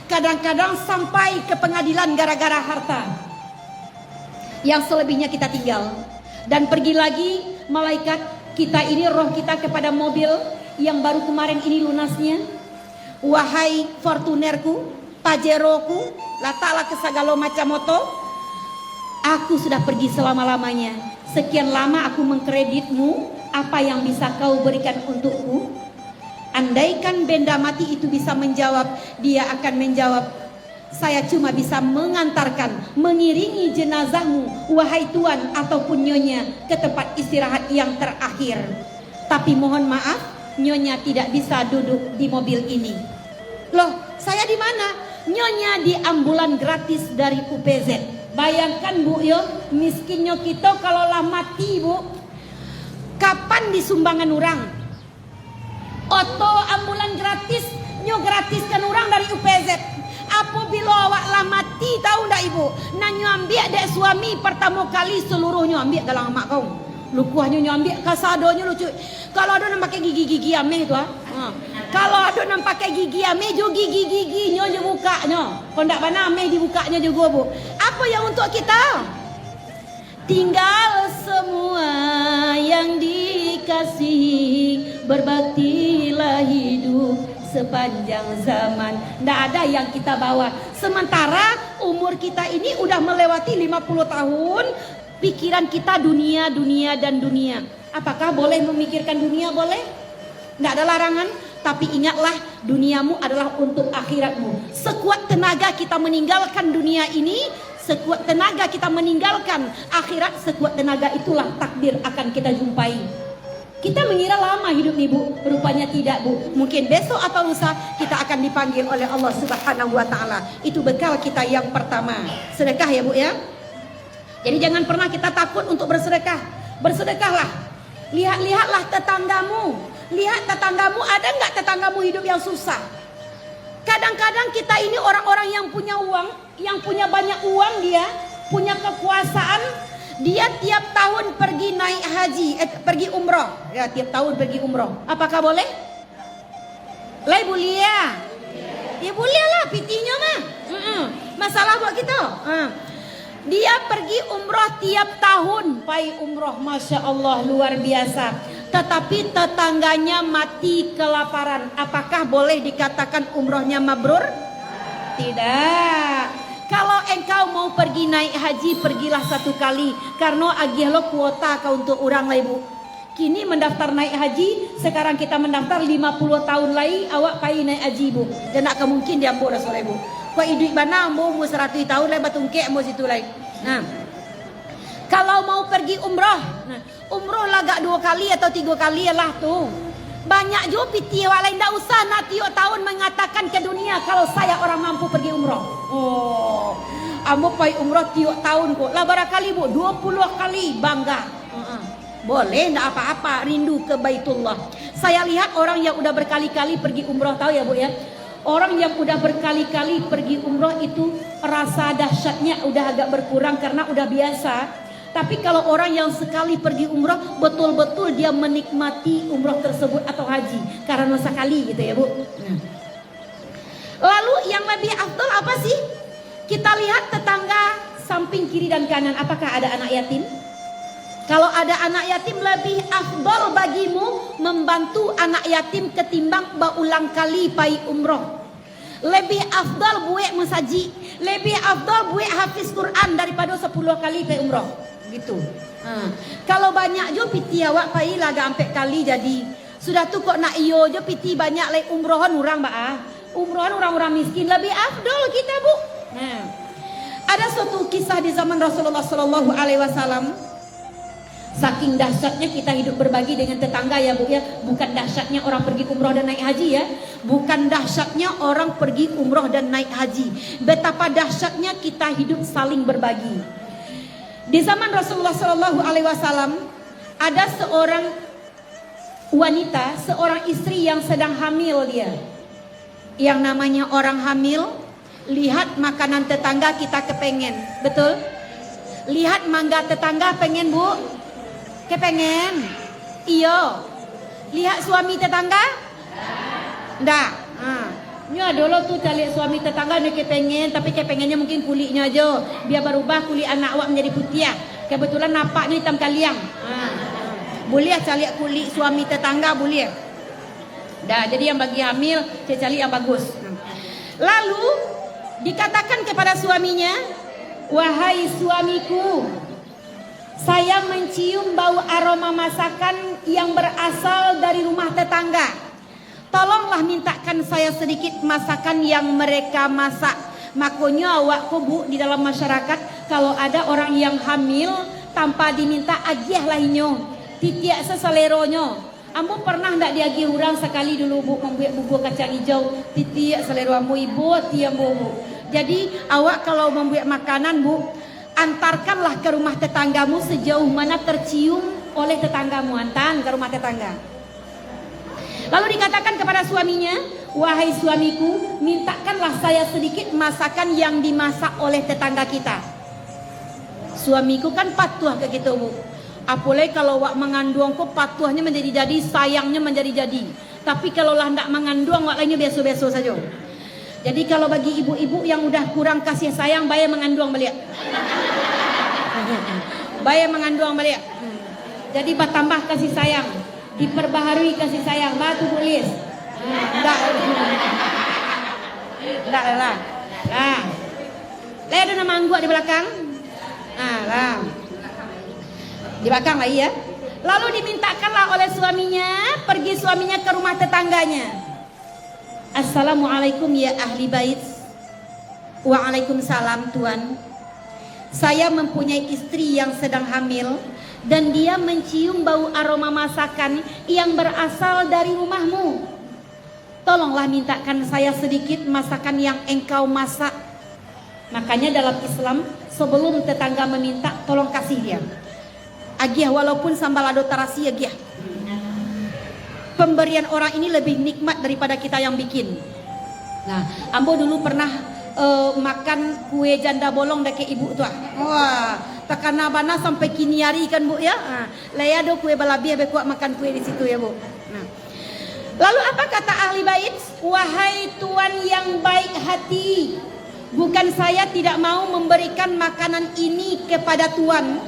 Kadang-kadang sampai ke pengadilan gara-gara harta. Yang selebihnya kita tinggal. Dan pergi lagi malaikat kita ini, roh kita kepada mobil yang baru kemarin ini lunasnya. Wahai Fortunerku, Pajeroku, letaklah ke segala macam moto. Aku sudah pergi selama-lamanya. Sekian lama aku mengkreditmu. Apa yang bisa kau berikan untukku? Andaikan benda mati itu bisa menjawab, dia akan menjawab, saya cuma bisa mengantarkan, mengiringi jenazahmu, wahai tuan ataupun nyonya, ke tempat istirahat yang terakhir. Tapi mohon maaf, nyonya tidak bisa duduk di mobil ini. Loh, saya di mana? Nyonya di ambulan gratis dari UPZ. Bayangkan, Bu, yo, miskinnya kita kalau lah mati, Bu. Kapan disumbangan orang? Oto ambulan gratis, nyo gratiskan orang dari UPZ. Apabila awak lah mati, tahu ndak ibu? Nanyo ambil dek suami pertama kali seluruhnya ambil dalam mak kau. Lukuhnya nyo ambil kasadonya lucu. Kalau ada nak pakai gigi-gigi ameh tu Kalau ada nak pakai gigi ameh, jo gigi-giginya je bukanya. Kalau ndak mana ameh dibukanya juga, Bu. Apa yang untuk kita? Tinggal semua yang dikasihi, berbaktilah hidup sepanjang zaman. Tidak ada yang kita bawa. Sementara umur kita ini udah melewati 50 tahun. Pikiran kita dunia, dunia dan dunia. Apakah boleh memikirkan dunia? Boleh. Tidak ada larangan. Tapi ingatlah, duniamu adalah untuk akhiratmu. Sekuat tenaga kita meninggalkan dunia ini, sekuat tenaga kita meninggalkan akhirat, sekuat tenaga itulah takdir akan kita jumpai. Kita mengira lama hidup nih, Bu. Rupanya tidak, Bu. Mungkin besok atau lusa kita akan dipanggil oleh Allah Subhanahu wa taala. Itu bekal kita yang pertama. Sedekah ya, Bu ya. Jadi jangan pernah kita takut untuk bersedekah. Bersedekahlah. Lihat-lihatlah tetanggamu. Lihat tetanggamu, ada nggak tetanggamu hidup yang susah? Kadang-kadang kita ini orang-orang yang punya uang, yang punya banyak uang, dia punya kekuasaan. Dia tiap tahun pergi naik haji, pergi umroh. Ya, tiap tahun pergi umroh. Apakah boleh? Lai boleh ya? Ya boleh lah, pitinya mah. Masalah buat kita. Dia pergi umroh tiap tahun, pai umroh, masya Allah luar biasa. Tetapi tetangganya mati kelaparan. Apakah boleh dikatakan umrohnya mabrur? Tidak. Kalau engkau mau pergi naik haji, pergilah 1 kali. Karena agih lo kuota kau untuk orang lah, Ibu. Kini mendaftar naik haji, sekarang kita mendaftar 50 tahun lagi, awak pai naik haji, Bu. Dan tak mungkin diambil Rasul, Ibu. Kau hidup mana, mau 100 tahun lah, batungkek mau situ lagi. Nah, kalau mau pergi umroh, umroh lah gak 2 kali atau 3 kali lah tuh. Banyak juga piti awak lain, tak usah nak tiap tahun mengatakan ke dunia kalau saya orang mampu pergi umroh. Oh, ambo pergi umroh tiap tahun kok. Lah barangkali, Bu, 20 kali bangga. Boleh, ndak apa-apa, rindu ke Baitullah. Saya lihat orang yang udah berkali-kali pergi umroh, tahu ya, Bu ya. Orang yang udah berkali-kali pergi umroh itu rasa dahsyatnya udah agak berkurang karena udah biasa. Tapi kalau orang yang sekali pergi umroh, betul-betul dia menikmati umroh tersebut atau haji karena sekali gitu ya, Bu. Lalu yang lebih afdal apa sih? Kita lihat tetangga sampai samping kiri dan kanan apakah ada anak yatim? Kalau ada anak yatim lebih afdol bagimu membantu anak yatim ketimbang berulang kali pai umroh. Lebih afdol buat musaji, lebih afdol buat hafiz Quran daripada 10 kali pai umroh. Gitu. Kalau banyak jo piti awak pai laga ampek kali jadi. Sudah tu kok nak iyo jo piti banyak lek umrohan orang ba. Umrohan orang-orang miskin lebih afdol kita, Bu. Nah. Ada suatu kisah di zaman Rasulullah sallallahu alaihi wasallam. Saking dahsyatnya kita hidup berbagi dengan tetangga ya, Bu ya. Bukan dahsyatnya orang pergi umroh dan naik haji ya. Bukan dahsyatnya orang pergi umroh dan naik haji. Betapa dahsyatnya kita hidup saling berbagi. Di zaman Rasulullah sallallahu alaihi wasallam ada seorang wanita, seorang istri yang sedang hamil dia. Yang namanya orang hamil, lihat makanan tetangga kita kepengen, betul? Lihat mangga tetangga pengen, Bu? Kepengen? Iyo. Lihat suami tetangga? Ndak. Nya dulu tuh cari suami tetangga nih kepengen, tapi kepengennya mungkin kulitnya aja. Biar berubah kulit anak awak menjadi putih ya. Kebetulan napaknya hitam kaliang. Boleh cari kulit suami tetangga boleh. Dah, jadi yang bagi hamil saya cari yang bagus. Lalu dikatakan kepada suaminya, wahai suamiku, saya mencium bau aroma masakan yang berasal dari rumah tetangga. Tolonglah mintakan saya sedikit masakan yang mereka masak. Makanya awak Bu di dalam masyarakat kalau ada orang yang hamil tanpa diminta agiah lainnya, titiak seseleronya. Ambo pernah ndak diagih orang sekali dulu Bu membuat bubur kacang hijau, titiak selero ambo ibu tiang Bu. Jadi awak kalau membuat makanan Bu, antarkanlah ke rumah tetanggamu sejauh mana tercium oleh tetanggamu, antar ke rumah tetangga. Lalu dikatakan kepada suaminya, wahai suamiku, mintakanlah saya sedikit masakan yang dimasak oleh tetangga kita. Suamiku kan patuh ke gitu, Bu. Apalagi kalau wak mengandung kok patuhnya menjadi jadi, sayangnya menjadi jadi. Tapi kalau lah ndak mengandung, wak lainnya biasa-biasa saja. Jadi kalau bagi ibu-ibu yang udah kurang kasih sayang, bayar mengandung balik. Bayar mengandung balik. Jadi bertambah kasih sayang, diperbaharui kasih sayang, batu tulis. Enggak. Enggak lah. Nah. Lihat ada nama angguk di belakang. Nah, lah. Di belakang lagi ya. Lalu dimintakanlah oleh suaminya, pergi suaminya ke rumah tetangganya. Assalamualaikum ya ahli bait. Waalaikumsalam Tuan. Saya mempunyai istri yang sedang hamil dan dia mencium bau aroma masakan yang berasal dari rumahmu. Tolonglah mintakan saya sedikit masakan yang engkau masak. Makanya dalam Islam sebelum tetangga meminta tolong kasih dia. Agiah walaupun sambal ado tarasi agiah. Pemberian orang ini lebih nikmat daripada kita yang bikin. Nah, ambo dulu pernah makan kue janda bolong dake ibu tua. Wah, takana bana sampai kini hari kan Bu ya. Laya do kue balabi abe kuat makan kue di situ ya Bu. Nah. Lalu apa kata ahli bait? Wahai Tuan yang baik hati, bukan saya tidak mau memberikan makanan ini kepada Tuan,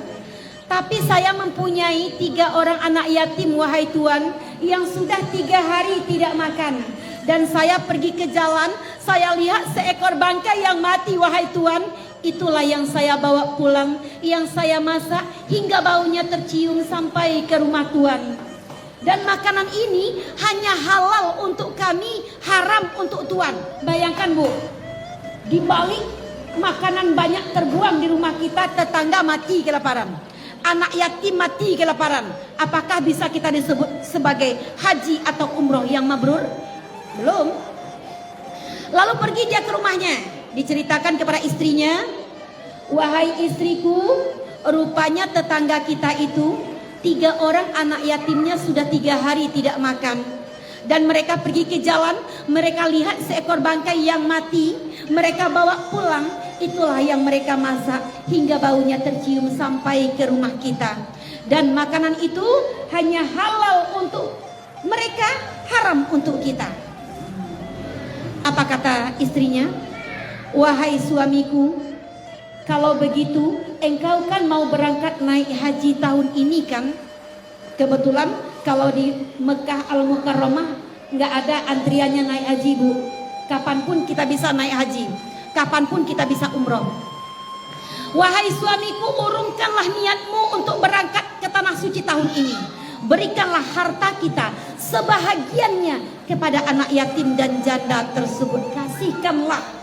tapi saya mempunyai 3 orang anak yatim wahai Tuan, yang sudah 3 hari tidak makan. Dan saya pergi ke jalan, saya lihat seekor bangkai yang mati wahai Tuan. Itulah yang saya bawa pulang, yang saya masak hingga baunya tercium sampai ke rumah Tuan. Dan makanan ini hanya halal untuk kami, haram untuk Tuan. Bayangkan Bu, di balik makanan banyak terbuang di rumah kita, tetangga mati kelaparan, anak yatim mati kelaparan. Apakah bisa kita disebut sebagai haji atau umroh yang mabrur? Belum. Lalu pergi dia ke rumahnya, diceritakan kepada istrinya, wahai istriku, rupanya tetangga kita itu 3 orang anak yatimnya sudah 3 hari tidak makan. Dan mereka pergi ke jalan, mereka lihat seekor bangkai yang mati, mereka bawa pulang, itulah yang mereka masak hingga baunya tercium sampai ke rumah kita. Dan makanan itu hanya halal untuk mereka, haram untuk kita. Apa kata istrinya? Wahai suamiku, Kalau begitu, engkau kan mau berangkat naik haji tahun ini kan? Kebetulan kalau di Mekah Al-Mukarramah nggak ada antriannya naik haji, Bu. Kapanpun kita bisa naik haji, kapanpun kita bisa umroh. Wahai suamiku, urungkanlah niatmu untuk berangkat ke tanah suci tahun ini. Berikanlah harta kita sebahagiannya kepada anak yatim dan janda tersebut. Kasihkanlah.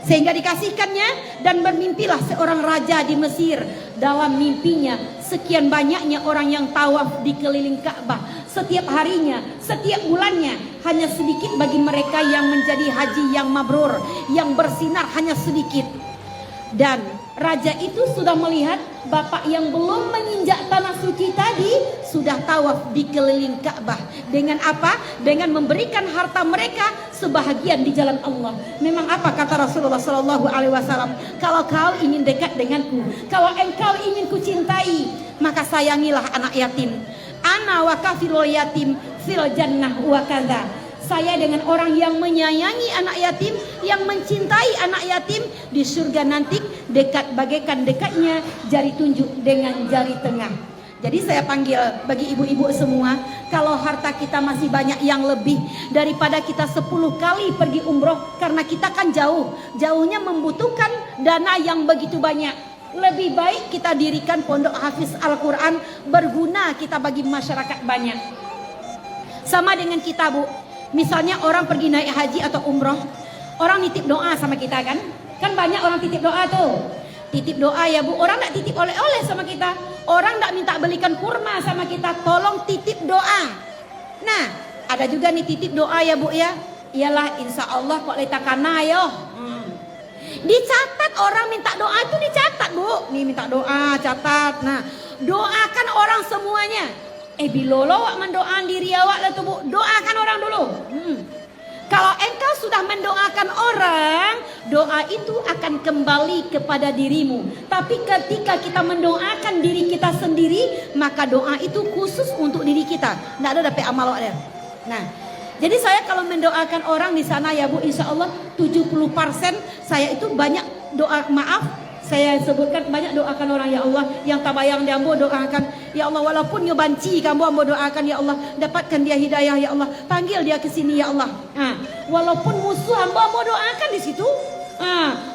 Sehingga dikasihkannya, dan bermimpilah seorang raja di Mesir. Dalam mimpinya sekian banyaknya orang yang tawaf di keliling Ka'bah setiap harinya, setiap bulannya. Hanya sedikit bagi mereka yang menjadi haji yang mabrur, yang bersinar hanya sedikit. Dan raja itu sudah melihat bapak yang belum menginjak tanah suci tadi sudah tawaf di keliling Ka'bah. Dengan apa? Dengan memberikan harta mereka sebahagian di jalan Allah. Memang apa kata Rasulullah Sallallahu Alaihi Wasallam? Kalau kau ingin dekat denganku, kalau engkau ingin kucintai, maka sayangilah anak yatim. Ana wa kafirul yatim fil jannah wa kadza. Saya dengan orang yang menyayangi anak yatim, yang mencintai anak yatim, di surga nanti dekat bagaikan dekatnya jari tunjuk dengan jari tengah. Jadi saya panggil bagi ibu-ibu semua, kalau harta kita masih banyak yang lebih daripada kita 10 kali pergi umroh, karena kita kan jauhnya membutuhkan dana yang begitu banyak. Lebih baik kita dirikan pondok hafiz Al-Quran, berguna kita bagi masyarakat banyak. Sama dengan kita, Bu. Misalnya orang pergi naik haji atau umroh, orang nitip doa sama kita kan? Kan banyak orang titip doa tuh. Titip doa ya Bu, orang gak titip oleh-oleh sama kita. Orang gak minta belikan kurma sama kita, tolong titip doa. Nah, ada juga nih titip doa ya Bu ya. Iyalah insya Allah kok letakana yo. Dicatat, orang minta doa itu dicatat Bu. Nih minta doa, catat. Nah, doakan orang semuanya. Bilolo wak mendoakan diri awak lah tuh Bu. Doakan orang dulu. Kalau engkau sudah mendoakan orang, doa itu akan kembali kepada dirimu. Tapi ketika kita mendoakan diri kita sendiri, maka doa itu khusus untuk diri kita. Nggak ada dapet amal wak dia. Nah, jadi saya kalau mendoakan orang di sana ya Bu, insya Allah 70% saya itu banyak doa maaf. Saya sebutkan banyak doakan orang, ya Allah yang tabayang dia ambo doakan, ya Allah walaupun nyobanci kamu ambo doakan, ya Allah dapatkan dia hidayah, ya Allah panggil dia ke sini, ya Allah. Walaupun musuh ambo doakan di situ.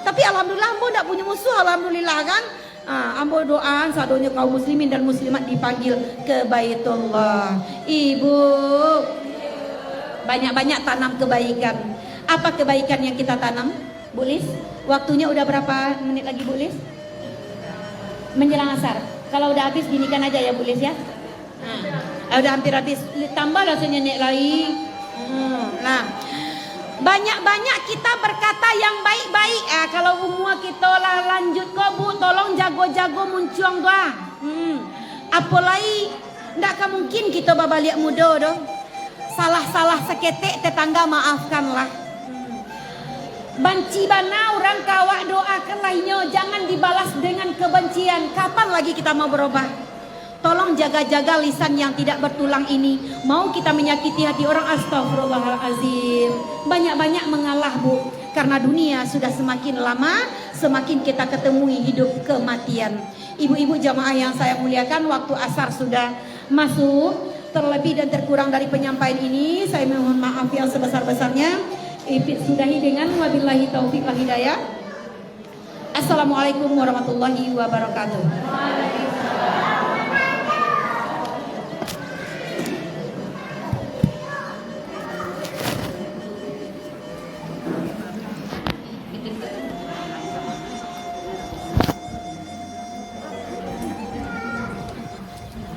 Tapi alhamdulillah ambo tidak punya musuh, alhamdulillah kan. Ambo doa sadonya kaum muslimin dan muslimat dipanggil ke Baitullah. Ibu banyak-banyak tanam kebaikan. Apa kebaikan yang kita tanam, Bu Lis? Waktunya udah berapa menit lagi Bu Lis? Menjelang asar. Kalau udah habis ginikan aja ya Bu Lis ya. Udah hampir habis. Tambah rasanya nenek lagi. Nah, banyak-banyak kita berkata yang baik-baik. Kalau umur kita lah lanjut kok Bu, tolong jago-jago muncuang doa. Apalagi ndak akan mungkin kita babaliak muda doh. Salah-salah seketek tetangga maafkanlah. Banci bana orang kawak doakan lainnya, jangan dibalas dengan kebencian. Kapan lagi kita mau berubah? Tolong jaga-jaga lisan yang tidak bertulang ini. Mau kita menyakiti hati orang, astagfirullahalazim. Banyak-banyak mengalah Bu. Karena dunia sudah semakin lama, semakin kita ketemui hidup kematian. Ibu-ibu jamaah yang saya muliakan, waktu asar sudah masuk. Terlebih dan terkurang dari penyampaian ini, saya mohon maaf yang sebesar-besarnya. Sudahi dengan wabillahi taufiq wal hidayah. Assalamualaikum warahmatullahi wabarakatuh.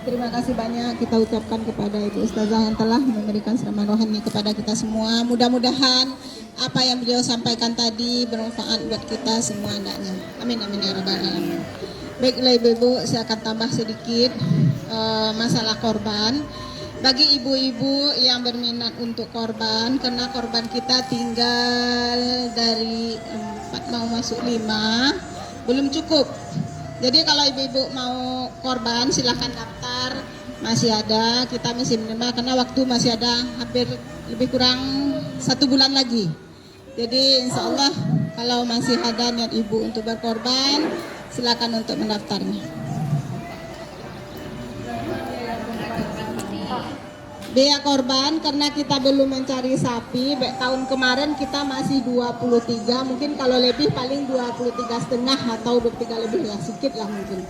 Terima kasih banyak kita ucapkan kepada Ibu Ustazah yang telah memberikan ceramah rohani kepada kita semua. Mudah-mudahan apa yang beliau sampaikan tadi bermanfaat buat kita semua hendaknya. Amin amin ya rabbal alamin. Baiklah Ibu-ibu, saya akan tambah sedikit masalah korban. Bagi ibu-ibu yang berminat untuk korban, karena korban kita tinggal dari 4 mau masuk 5, belum cukup. Jadi kalau ibu-ibu mau korban silahkan daftar, masih ada, kita masih menerima karena waktu masih ada hampir lebih kurang 1 bulan lagi. Jadi insya Allah Kalau masih ada niat ibu untuk berkorban, silakan untuk mendaftarnya. Biaya korban karena kita belum mencari sapi, tahun kemarin kita masih 23, mungkin kalau lebih paling 23,5 atau 23 lebih lah, sedikit lah mungkin.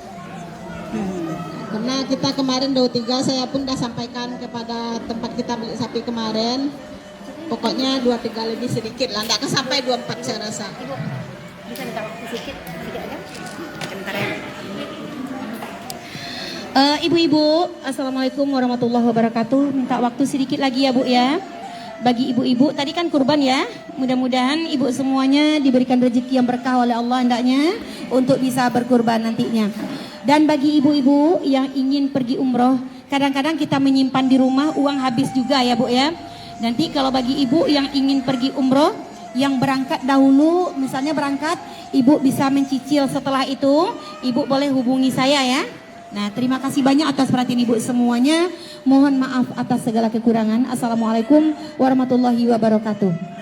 Karena kita kemarin 23, saya pun dah sampaikan kepada tempat kita beli sapi kemarin, pokoknya 23 lebih sedikit lah, tidak sampai 24 saya rasa. Ibu, bisa minta waktu sedikit aja? Sebentar ya. Ibu-ibu, assalamualaikum warahmatullahi wabarakatuh. Minta waktu sedikit lagi ya Bu ya. Bagi ibu-ibu, tadi kan kurban ya. Mudah-mudahan ibu semuanya diberikan rezeki yang berkah oleh Allah hendaknya untuk bisa berkurban nantinya. Dan bagi ibu-ibu yang ingin pergi umroh, kadang-kadang kita menyimpan di rumah uang habis juga ya Bu ya. Nanti kalau bagi ibu yang ingin pergi umroh, yang berangkat dahulu, misalnya berangkat, ibu bisa mencicil, setelah itu ibu boleh hubungi saya ya. Nah, terima kasih banyak atas perhatian ibu semuanya. Mohon maaf atas segala kekurangan. Assalamualaikum warahmatullahi wabarakatuh.